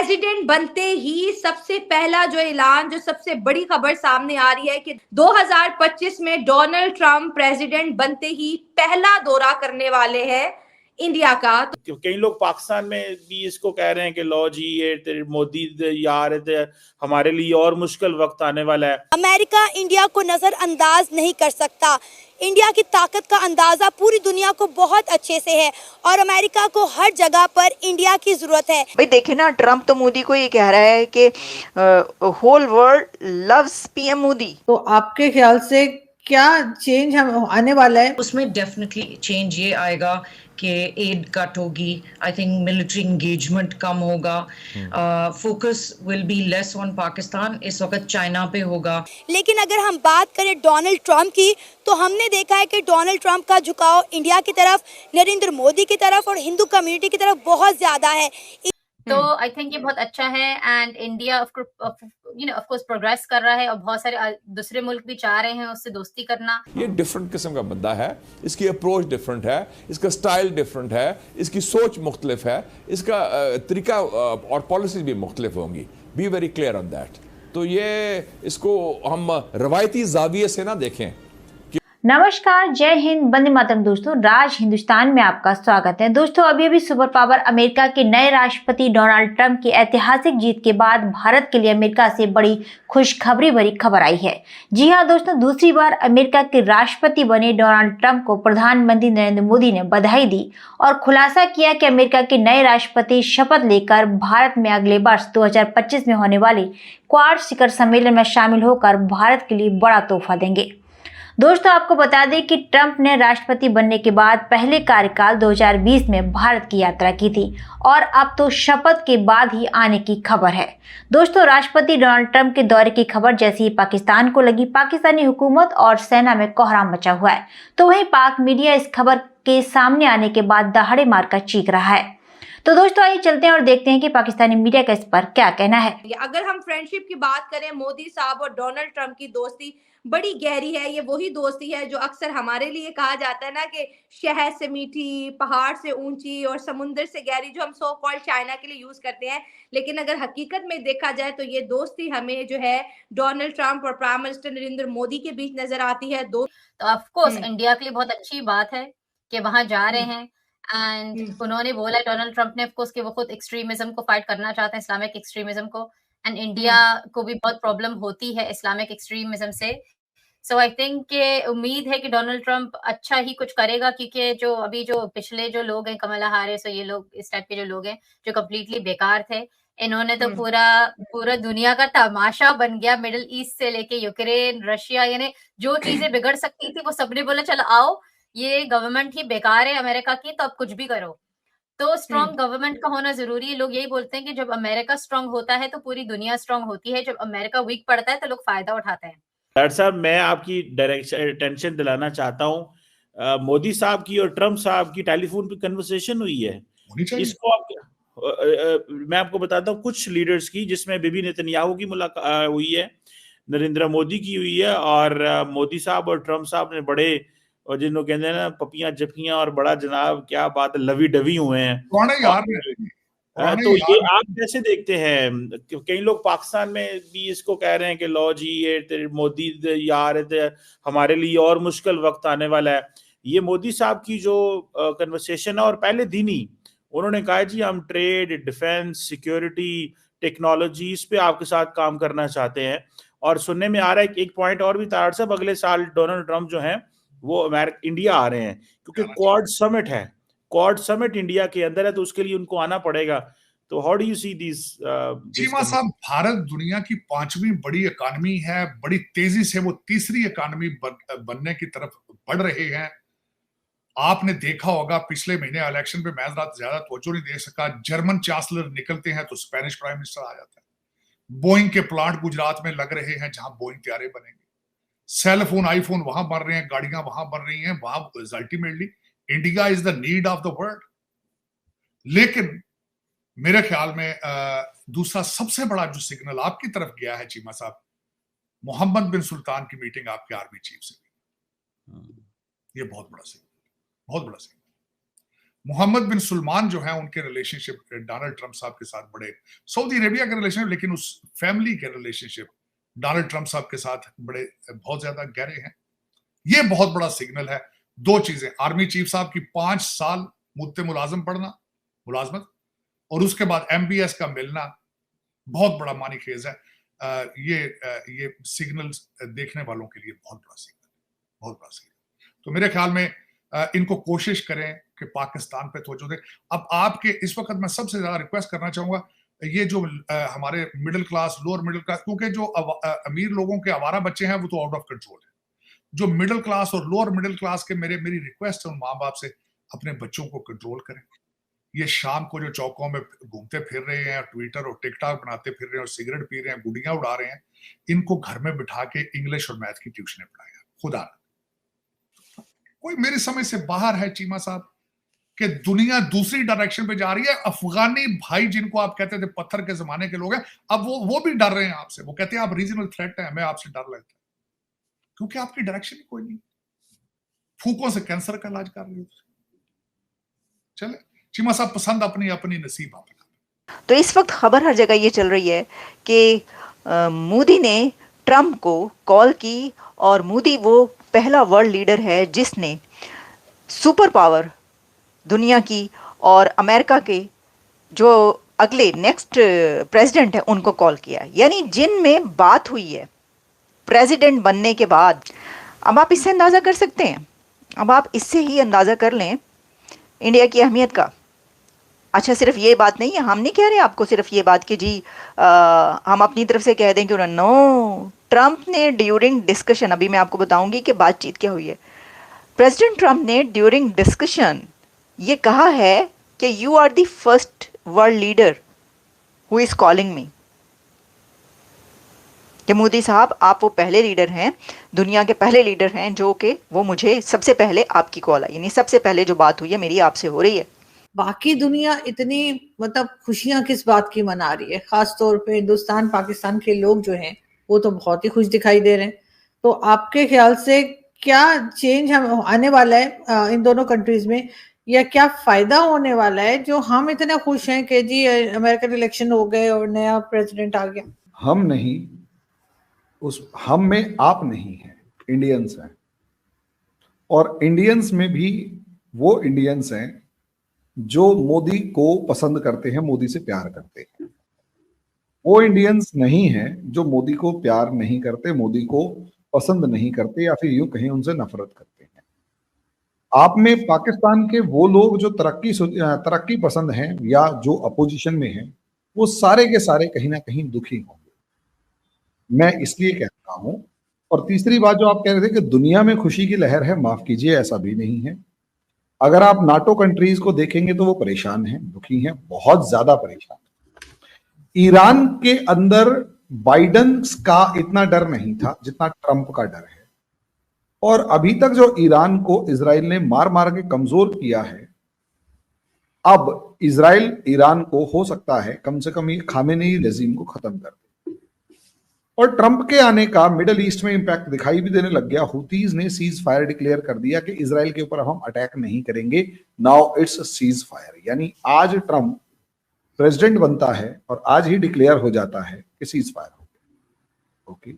President बनते ही सबसे पहला जो ऐलान, जो सबसे बड़ी खबर सामने आ रही है कि 2025 में डोनाल्ड ट्रंप प्रेसिडेंट बनते ही पहला दौरा करने वाले हैं इंडिया का। तो कई लोग पाकिस्तान में भी इसको कह रहे हैं कि लो जी ये मोदी यार हमारे लिए और मुश्किल वक्त आने वाला है। अमेरिका इंडिया को नजरअंदाज नहीं कर सकता। इंडिया की ताकत का अंदाजा पूरी दुनिया को बहुत अच्छे से है और अमेरिका को हर जगह पर इंडिया की जरूरत है। भाई देखे ना, ट्रम्प तो मोदी को ये कह रहा है कि whole world loves PM Modi. तो आपके ख्याल से क्या चेंज हम आने वाला है? उसमें डेफिनेटली चेंज ये आएगा कि एड कट होगी, आई थिंक मिलिट्री एंगेजमेंट कम होगा, focus will be less on Pakistan, इस वक्त चाइना पे होगा। लेकिन अगर हम बात करें डोनाल्ड ट्रंप की, तो हमने देखा है कि डोनाल्ड ट्रंप का झुकाव इंडिया की तरफ, नरेंद्र मोदी की तरफ और हिंदू कम्युनिटी की तरफ बहुत ज्यादा है। तो आई थिंक ये बहुत अच्छा है and India of course progress कर रहा है और बहुत सारे दूसरे मुल्क भी चाह रहे हैं उससे दोस्ती करना। ये डिफरेंट किस्म का बंदा है, इसकी अप्रोच डिफरेंट है, इसका स्टाइल डिफरेंट है, इसकी सोच मुख्तलिफ है, इसका तरीका और पॉलिसीज भी मुख्तलिफ होंगी। Be very clear on that. तो ये इसको हम रवायती जाविये से ना देखें। नमस्कार, जय हिंद, वंदे मातरम। दोस्तों, राज हिंदुस्तान में आपका स्वागत है। दोस्तों, अभी सुपर पावर अमेरिका के नए राष्ट्रपति डोनाल्ड ट्रंप की ऐतिहासिक जीत के बाद भारत के लिए अमेरिका से बड़ी खुशखबरी भरी खबर आई है। जी हां दोस्तों, दूसरी बार अमेरिका के राष्ट्रपति बने डोनाल्ड ट्रंप को प्रधानमंत्री नरेंद्र मोदी ने बधाई दी और खुलासा किया कि अमेरिका के नए राष्ट्रपति शपथ लेकर भारत में अगले वर्ष 2025 में होने वाली क्वाड शिखर सम्मेलन में शामिल होकर भारत के लिए बड़ा तोहफा देंगे। दोस्तों, आपको बता दें कि ट्रंप ने राष्ट्रपति बनने के बाद पहले कार्यकाल 2020 में भारत की यात्रा की थी और अब तो शपथ के बाद ही आने की खबर है। दोस्तों, राष्ट्रपति डोनाल्ड ट्रंप के दौरे की खबर जैसे ही पाकिस्तान को लगी, पाकिस्तानी हुकूमत और सेना में कोहराम मचा हुआ है। तो वहीं पाक मीडिया इस खबर के सामने आने के बाद दहाड़े मारकर चीख रहा है। तो दोस्तों, आइए चलते हैं और देखते हैं कि पाकिस्तानी मीडिया का इस पर क्या कहना है। अगर हम फ्रेंडशिप की बात करें, मोदी साहब और डोनाल्ड ट्रंप की दोस्ती बड़ी गहरी है। ये वही दोस्ती है जो अक्सर हमारे लिए कहा जाता है ना कि शहद से मीठी, पहाड़ से ऊंची और समुंदर से गहरी, जो हम सो कॉल्ड चाइना के लिए यूज करते हैं। लेकिन अगर हकीकत में देखा जाए तो ये दोस्ती हमें जो है डोनाल्ड ट्रंप और प्राइम मिनिस्टर नरेंद्र मोदी के बीच नजर आती है। तो ऑफ कोर्स इंडिया के लिए बहुत अच्छी बात है कि वहां जा रहे हैं एंड उन्होंने बोला, डोनाल्ड ट्रंप ने ऑफ कोर्स कि वो खुद एक्सट्रीमिज्म को फाइट करना चाहते हैं, इस्लामिक एक्सट्रीमिज्म को, एंड इंडिया को भी बहुत प्रॉब्लम होती है इस्लामिक एक्सट्रीमिज्म से। सो आई थिंक के उम्मीद है कि डोनाल्ड ट्रंप अच्छा ही कुछ करेगा, क्योंकि जो अभी जो पिछले जो लोग हैं, कमला हैरिस और ये लोग इस टाइप के जो लोग हैं जो कम्प्लीटली बेकार थे, इन्होंने तो पूरा दुनिया का तमाशा बन गया। मिडिल ईस्ट से लेके यूक्रेन, रशिया, यानी जो चीजें बिगड़ सकती थी वो सबने बोला चलो आओ, ये गवर्नमेंट ही बेकार है अमेरिका की, तो अब कुछ भी करो। तो स्ट्रॉन्ग गवर्नमेंट का होना जरूरी है। लोग यही बोलते हैं कि जब अमेरिका स्ट्रॉन्ग होता है तो पूरी दुनिया स्ट्रॉन्ग होती है, जब अमेरिका वीक पड़ता है तो लोग फायदा उठाते हैं। डॉक्टर साहब, मैं आपकी टेंशन दिलाना चाहता हूँ। मोदी साहब की और ट्रंप साहब की टेलीफोन पे कन्वर्सेशन हुई है, इसको आप मैं आपको बताता हूँ कुछ लीडर्स की, जिसमें बीबी नेतन्याहू की मुलाकात हुई है, नरेंद्र मोदी की हुई है, और मोदी साहब और ट्रंप साहब ने बड़े, और जिन्होंने कहते हैं ना पपियां जपियां और बड़ा जनाब क्या बात, लवी डवी हुए हैं। कौन है यार? तो ये आप कैसे देखते हैं? कई लोग पाकिस्तान में भी इसको कह रहे हैं कि लो जी ये मोदी यार हमारे लिए और मुश्किल वक्त आने वाला है। ये मोदी साहब की जो कन्वर्सेशन है, और पहले दिन ही उन्होंने कहा जी हम ट्रेड, डिफेंस, सिक्योरिटी, टेक्नोलॉजी, इस पे आपके साथ काम करना चाहते हैं। और सुनने में आ रहा है एक पॉइंट और भी था साहब, अगले साल डोनाल्ड ट्रंप जो है वो इंडिया आ रहे हैं, क्योंकि क्वाड समिट है, क्वाड समिट इंडिया के अंदर है, तो उसके लिए उनको आना पड़ेगा। तो how do you see this? Cheema साहब, भारत दुनिया की 5वीं बड़ी इकानमी है, बड़ी तेजी से वो तीसरी इकानमी बनने की तरफ बढ़ रहे हैं। आपने देखा होगा पिछले महीने इलेक्शन पे मैं ज्यादा तवज्जो नहीं दे सका, जर्मन चांसलर निकलते हैं तो स्पेनिश प्राइम मिनिस्टर आ जाता है। बोइंग के प्लांट गुजरात में लग रहे हैं जहां बोइंग तैयारे बनेंगे, सेल फोन, आईफोन वहां बन रहे हैं, गाड़ियां वहां बन रही हैं, वहां ultimately India is the need of the world. लेकिन मेरे ख्याल में दूसरा सबसे बड़ा जो सिग्नल आपकी तरफ गया है चीमा साहब, मोहम्मद बिन सुल्तान की मीटिंग आपके आर्मी चीफ से, ये बहुत बड़ा सिग्नल, बहुत बड़ा सिग्नल। मोहम्मद बिन सुलमान जो है उनके रिलेशनशिप डोनाल्ड ट्रंप साहब के साथ बड़े, सऊदी अरेबिया के रिलेशनशिप, लेकिन उस फैमिली के रिलेशनशिप डोनाल्ड ट्रंप साहब के साथ बड़े बहुत ज्यादा गहरे हैं। ये बहुत बड़ा सिग्नल है। दो चीजें, आर्मी चीफ साहब की 5 साल मुद्दे मुलाजमत और उसके बाद MBS का मिलना बहुत बड़ा मानी खेज है। ये सिग्नल देखने वालों के लिए बहुत बड़ा सिग्नल। तो मेरे ख्याल में इनको कोशिश करें कि पाकिस्तान पे तवज्जो दें। अब आपके इस वक्त मैं सबसे ज्यादा रिक्वेस्ट करना चाहूंगा, ये जो हमारे middle class, lower middle class, क्योंकि जो अमीर लोगों के आवारा बच्चे हैं वो तो आउट ऑफ कंट्रोल है। जो मिडिल क्लास और लोअर मिडिल क्लास के मेरी रिक्वेस्ट है उन माँ बाप से, अपने बच्चों को कंट्रोल करें। ये शाम को जो चौकों में घूमते फिर रहे हैं, ट्विटर और टिकटॉक बनाते फिर रहे हैं और सिगरेट पी रहे हैं, गुड़ियां उड़ा रहे हैं, इनको घर में बिठा के इंग्लिश और मैथ की ट्यूशनें पढ़ाया। खुदा कोई मेरे समझ से बाहर है चीमा साहब कि दुनिया दूसरी डायरेक्शन पे जा रही है। अफगानी भाई जिनको आप कहते थे पत्थर के जमाने के लोग हैं, अब वो भी डर रहे हैं आपसे। वो कहते हैं आप रीजनल थ्रेट है, हमें आपसे डर लगता है, क्योंकि आपकी डायरेक्शन ही कोई नहीं। फूकों से कैंसर का इलाज कर रहे हो। चले चीमा साहब, पसंद अपनी अपनी नसीब आप। तो इस वक्त खबर हर जगह ये चल रही है कि मोदी ने ट्रंप को कॉल की और मोदी वो पहला वर्ल्ड लीडर है जिसने सुपर पावर दुनिया की और अमेरिका के जो अगले नेक्स्ट प्रेसिडेंट है उनको कॉल किया, यानी जिनमें बात हुई है प्रेसिडेंट बनने के बाद। अब आप इससे अंदाज़ा कर सकते हैं, अब आप इससे ही अंदाज़ा कर लें इंडिया की अहमियत का। अच्छा, सिर्फ ये बात नहीं है, हम नहीं कह रहे आपको सिर्फ ये बात कि जी हम अपनी तरफ से कह दें कि नो, ट्रंप ने ड्यूरिंग डिस्कशन, अभी मैं आपको बताऊंगी कि बातचीत क्या हुई है। प्रेसिडेंट ट्रंप ने ड्यूरिंग डिस्कशन ये कहा है कि you are the first world leader who is calling me, कि मोदी साहब आप वो पहले लीडर हैं, दुनिया के पहले लीडर हैं जो कि वो मुझे सबसे पहले आपकी कॉल आई, यानी सबसे पहले जो बात हुई है मेरी आपसे हो रही है। बाकी दुनिया इतनी मतलब खुशियां किस बात की मना रही है, खास तौर पे हिंदुस्तान पाकिस्तान के लोग जो हैं वो तो बहुत ही खुश दिखाई दे रहे हैं। तो आपके ख्याल से क्या चेंज हम आने वाला है इन दोनों कंट्रीज में, या क्या फायदा होने वाला है जो हम इतने खुश हैं कि जी अमेरिकन इलेक्शन हो गए और नया प्रेसिडेंट आ गया? हम नहीं, उस हम में आप नहीं है, इंडियंस हैं। और इंडियंस में भी वो इंडियंस हैं जो मोदी को पसंद करते हैं, मोदी से प्यार करते हैं। वो इंडियंस नहीं हैं जो मोदी को प्यार नहीं करते, मोदी को पसंद नहीं करते, या फिर यूं कहीं उनसे नफरत करते हैं। आप में पाकिस्तान के वो लोग जो तरक्की पसंद हैं या जो अपोजिशन में हैं, वो सारे के सारे कहीं ना कहीं दुखी होंगे, मैं इसलिए कहता हूं। और तीसरी बात जो आप कह रहे थे कि दुनिया में खुशी की लहर है, माफ कीजिए, ऐसा भी नहीं है। अगर आप नाटो कंट्रीज को देखेंगे तो वो परेशान हैं, दुखी हैं, बहुत ज्यादा परेशान। ईरान के अंदर बाइडेन का इतना डर नहीं था जितना ट्रंप का डर है। और अभी तक जो ईरान को इजराइल ने मार मार के कमजोर किया है, अब इजराइल ईरान को हो सकता है कम से कम ये खामेनेई रेजिम को खत्म कर दे। और ट्रंप के आने का मिडल ईस्ट में इंपैक्ट दिखाई भी देने लग गया। हुतीज ने सीज फायर डिक्लेयर कर दिया कि इजराइल के ऊपर हम अटैक नहीं करेंगे, नाउ इट्स सीज फायर। यानी आज ट्रंप प्रेसिडेंट बनता है और आज ही डिक्लेयर हो जाता है कि सीज फायर हो गया। ओके,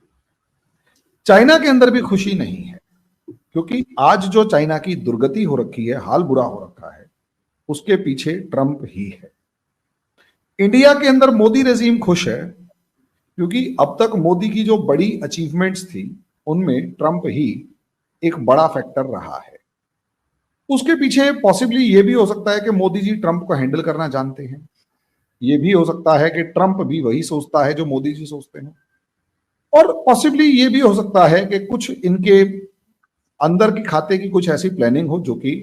चाइना के अंदर भी खुशी नहीं है, क्योंकि आज जो चाइना की दुर्गति हो रखी है, हाल बुरा हो रखा है, उसके पीछे ट्रंप ही है। इंडिया के अंदर मोदी रेजिम खुश है, क्योंकि अब तक मोदी की जो बड़ी अचीवमेंट्स थी उनमें ट्रंप ही एक बड़ा फैक्टर रहा है। उसके पीछे पॉसिबली ये भी हो सकता है कि मोदी जी ट्रंप को हैंडल करना जानते हैं, ये भी हो सकता है कि ट्रंप भी वही सोचता है जो मोदी जी सोचते हैं, और पॉसिबली ये भी हो सकता है कि कुछ इनके अंदर की खाते की कुछ ऐसी प्लानिंग हो जो कि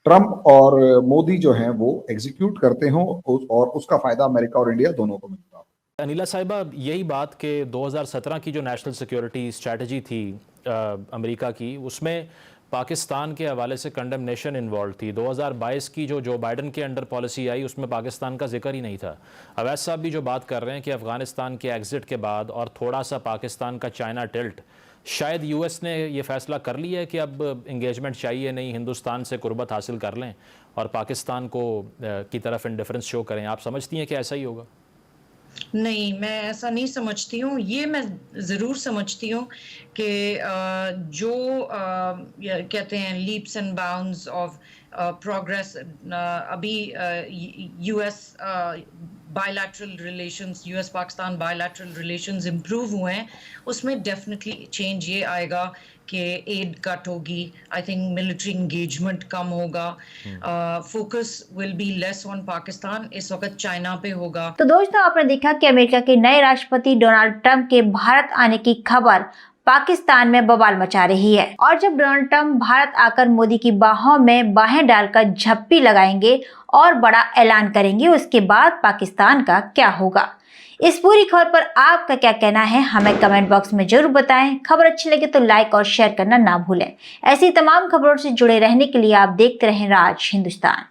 ट्रंप और मोदी जो हैं वो एग्जीक्यूट करते हो और उसका फायदा अमेरिका और इंडिया दोनों को मिलता हो। अनिला साहिबा, यही बात कि 2017 की जो नेशनल सिक्योरिटी स्ट्रेटजी थी अमेरिका की, उसमें पाकिस्तान के हवाले से कंडेमनेशन इन्वॉल्व थी। 2022 की जो बाइडन के अंडर पॉलिसी आई उसमें पाकिस्तान का जिक्र ही नहीं था। अवैध साहब भी जो बात कर रहे हैं कि अफ़गानिस्तान के एग्ज़िट के बाद और थोड़ा सा पाकिस्तान का चाइना टिल्ट शायद यूएस ने ये फैसला कर लिया है कि अब इंगेजमेंट चाहिए नहीं, हिंदुस्तान से कुर्बत हासिल कर लें और पाकिस्तान को की तरफ इंडिफरेंस शो करें। आप समझती हैं कि ऐसा ही होगा? नहीं, मैं ऐसा नहीं समझती हूँ। ये मैं ज़रूर समझती हूँ कि जो कहते हैं leaps and bounds of progress, अभी US bilateral relations, US Pakistan bilateral relations improve हुए हैं, उसमें डेफिनेटली चेंज ये आएगा कि एड कट होगी, आई थिंक मिलिट्री इंगेजमेंट कम होगा, focus will be less on Pakistan, इस वक्त चाइना पे होगा। तो दोस्तों, आपने देखा कि अमेरिका के नए राष्ट्रपति डोनाल्ड ट्रंप के भारत आने की खबर पाकिस्तान में बवाल मचा रही है, और जब डोनाल्ड ट्रंप भारत आकर मोदी की बाहों में बाहें डालकर झप्पी लगाएंगे और बड़ा ऐलान करेंगे, उसके बाद पाकिस्तान का क्या होगा? इस पूरी खबर पर आपका क्या कहना है, हमें कमेंट बॉक्स में जरूर बताएं। खबर अच्छी लगे तो लाइक और शेयर करना ना भूलें। ऐसी तमाम खबरों से जुड़े रहने के लिए आप देखते रहें राज हिंदुस्तान।